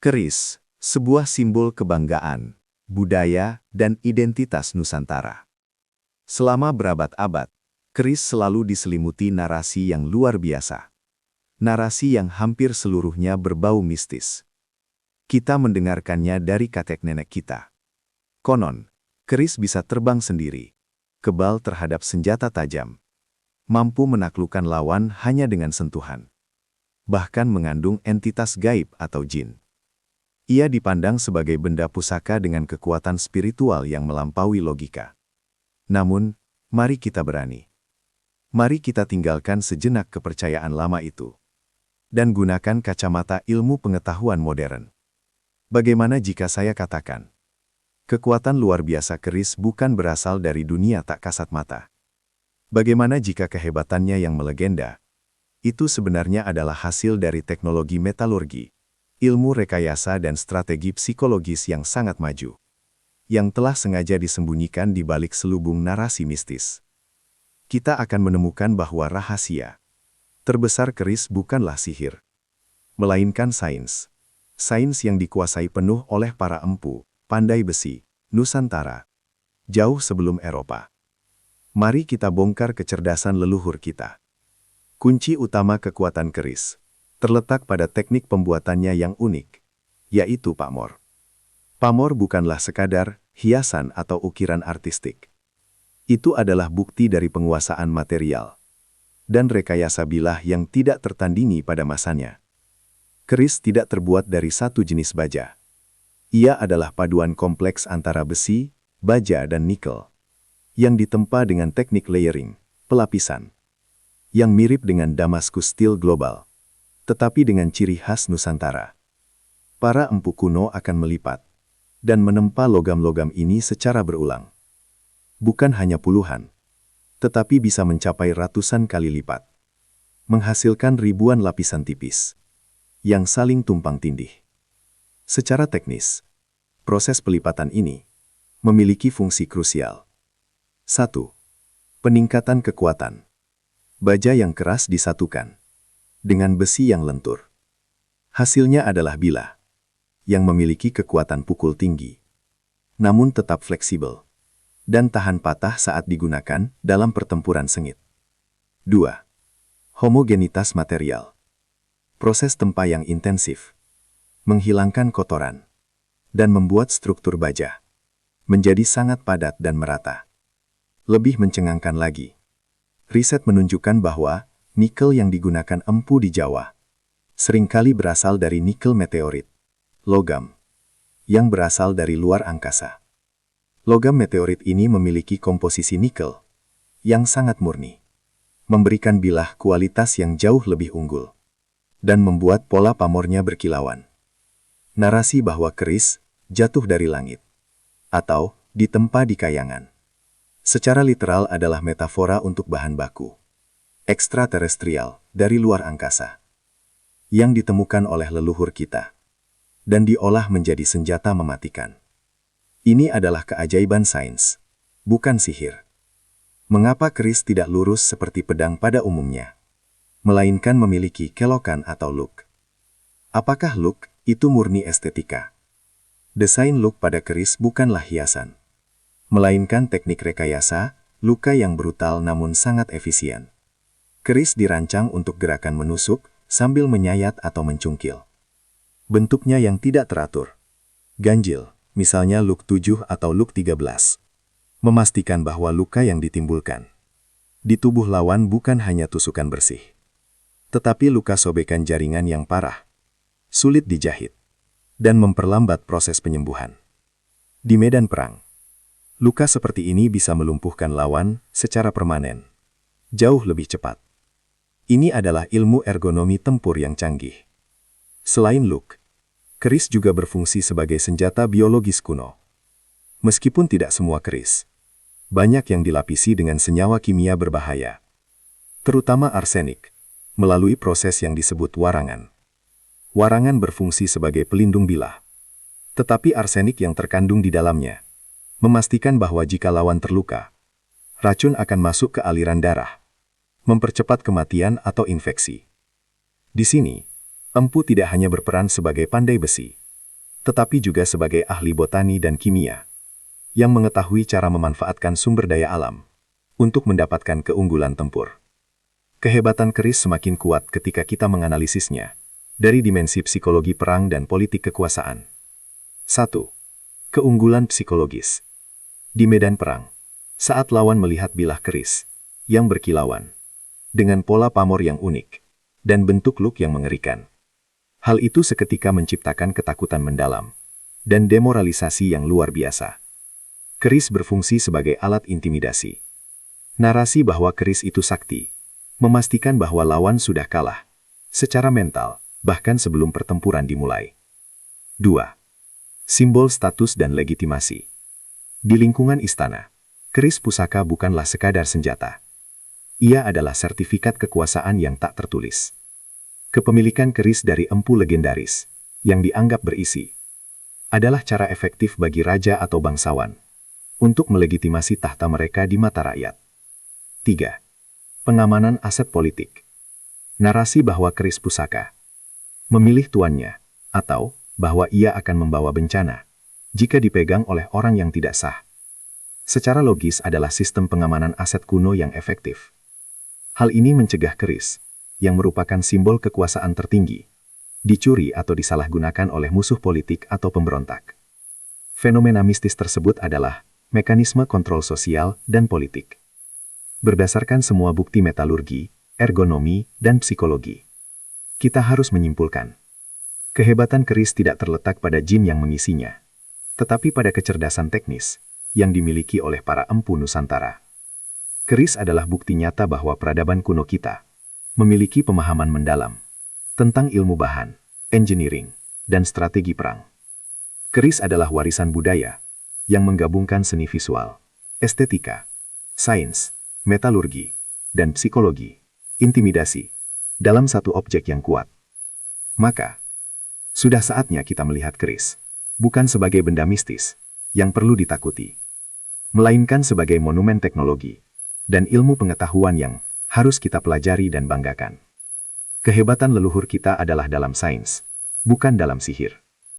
Keris, sebuah simbol kebanggaan, budaya, dan identitas Nusantara. Selama berabad-abad, keris selalu diselimuti narasi yang luar biasa. Narasi yang hampir seluruhnya berbau mistis. Kita mendengarkannya dari kakek nenek kita. Konon, keris bisa terbang sendiri, kebal terhadap senjata tajam, mampu menaklukkan lawan hanya dengan sentuhan. Bahkan mengandung entitas gaib atau jin. Ia dipandang sebagai benda pusaka dengan kekuatan spiritual yang melampaui logika. Namun, mari kita berani. Mari kita tinggalkan sejenak kepercayaan lama itu. Dan gunakan kacamata ilmu pengetahuan modern. Bagaimana jika saya katakan, kekuatan luar biasa keris bukan berasal dari dunia tak kasat mata? Bagaimana jika kehebatannya yang melegenda, itu sebenarnya adalah hasil dari teknologi metalurgi, ilmu rekayasa dan strategi psikologis yang sangat maju, yang telah sengaja disembunyikan di balik selubung narasi mistis. Kita akan menemukan bahwa rahasia terbesar keris bukanlah sihir, melainkan sains. Sains yang dikuasai penuh oleh para empu, pandai besi, Nusantara, jauh sebelum Eropa. Mari kita bongkar kecerdasan leluhur kita. Kunci utama kekuatan keris terletak pada teknik pembuatannya yang unik, yaitu pamor. Pamor bukanlah sekadar hiasan atau ukiran artistik. Itu adalah bukti dari penguasaan material dan rekayasa bilah yang tidak tertandingi pada masanya. Keris tidak terbuat dari satu jenis baja. Ia adalah paduan kompleks antara besi, baja dan nikel, yang ditempa dengan teknik layering, pelapisan, yang mirip dengan Damascus Steel Global, tetapi dengan ciri khas Nusantara. Para empu kuno akan melipat dan menempa logam-logam ini secara berulang. Bukan hanya puluhan, tetapi bisa mencapai ratusan kali lipat, menghasilkan ribuan lapisan tipis yang saling tumpang tindih. Secara teknis, proses pelipatan ini memiliki fungsi krusial. 1. Peningkatan kekuatan. Baja yang keras disatukan dengan besi yang lentur. Hasilnya adalah bilah yang memiliki kekuatan pukul tinggi, namun tetap fleksibel dan tahan patah saat digunakan dalam pertempuran sengit. 2. Homogenitas material. Proses tempa yang intensif menghilangkan kotoran dan membuat struktur baja menjadi sangat padat dan merata. Lebih mencengangkan lagi, riset menunjukkan bahwa nikel yang digunakan empu di Jawa seringkali berasal dari nikel meteorit, logam, yang berasal dari luar angkasa. Logam meteorit ini memiliki komposisi nikel yang sangat murni, memberikan bilah kualitas yang jauh lebih unggul, dan membuat pola pamornya berkilauan. Narasi bahwa keris jatuh dari langit atau ditempa di kayangan secara literal adalah metafora untuk bahan baku ekstraterestrial dari luar angkasa yang ditemukan oleh leluhur kita dan diolah menjadi senjata mematikan. Ini adalah keajaiban sains, bukan sihir. Mengapa keris tidak lurus seperti pedang pada umumnya, melainkan memiliki kelokan atau look? Apakah look itu murni estetika? Desain look pada keris bukanlah hiasan, melainkan teknik rekayasa, luka yang brutal namun sangat efisien. Keris dirancang untuk gerakan menusuk sambil menyayat atau mencungkil. Bentuknya yang tidak teratur, ganjil, misalnya look 7 atau look 13, memastikan bahwa luka yang ditimbulkan di tubuh lawan bukan hanya tusukan bersih, tetapi luka sobekan jaringan yang parah, sulit dijahit, dan memperlambat proses penyembuhan. Di medan perang, luka seperti ini bisa melumpuhkan lawan secara permanen, jauh lebih cepat. Ini adalah ilmu ergonomi tempur yang canggih. Selain look, keris juga berfungsi sebagai senjata biologis kuno. Meskipun tidak semua keris, banyak yang dilapisi dengan senyawa kimia berbahaya, terutama arsenik, melalui proses yang disebut warangan. Warangan berfungsi sebagai pelindung bilah, tetapi arsenik yang terkandung di dalamnya memastikan bahwa jika lawan terluka, racun akan masuk ke aliran darah, mempercepat kematian atau infeksi. Di sini, empu tidak hanya berperan sebagai pandai besi, tetapi juga sebagai ahli botani dan kimia, yang mengetahui cara memanfaatkan sumber daya alam untuk mendapatkan keunggulan tempur. Kehebatan keris semakin kuat ketika kita menganalisisnya dari dimensi psikologi perang dan politik kekuasaan. 1. Keunggulan psikologis. Di medan perang, saat lawan melihat bilah keris yang berkilauan, dengan pola pamor yang unik, dan bentuk look yang mengerikan, hal itu seketika menciptakan ketakutan mendalam dan demoralisasi yang luar biasa. Keris berfungsi sebagai alat intimidasi. Narasi bahwa keris itu sakti memastikan bahwa lawan sudah kalah secara mental, bahkan sebelum pertempuran dimulai. 2. Simbol status dan legitimasi. Di lingkungan istana, keris pusaka bukanlah sekadar senjata. Ia adalah sertifikat kekuasaan yang tak tertulis. Kepemilikan keris dari empu legendaris, yang dianggap berisi, adalah cara efektif bagi raja atau bangsawan untuk melegitimasi tahta mereka di mata rakyat. 3. Pengamanan aset politik. Narasi bahwa keris pusaka memilih tuannya, atau bahwa ia akan membawa bencana jika dipegang oleh orang yang tidak sah, secara logis adalah sistem pengamanan aset kuno yang efektif. Hal ini mencegah keris, yang merupakan simbol kekuasaan tertinggi, dicuri atau disalahgunakan oleh musuh politik atau pemberontak. Fenomena mistis tersebut adalah mekanisme kontrol sosial dan politik. Berdasarkan semua bukti metalurgi, ergonomi, dan psikologi, kita harus menyimpulkan, kehebatan keris tidak terletak pada jin yang mengisinya, tetapi pada kecerdasan teknis yang dimiliki oleh para empu Nusantara. Keris adalah bukti nyata bahwa peradaban kuno kita memiliki pemahaman mendalam tentang ilmu bahan, engineering, dan strategi perang. Keris adalah warisan budaya yang menggabungkan seni visual, estetika, sains, metalurgi, dan psikologi, intimidasi, dalam satu objek yang kuat. Maka, sudah saatnya kita melihat keris bukan sebagai benda mistis yang perlu ditakuti, melainkan sebagai monumen teknologi dan ilmu pengetahuan yang harus kita pelajari dan banggakan. Kehebatan leluhur kita adalah dalam sains, bukan dalam sihir.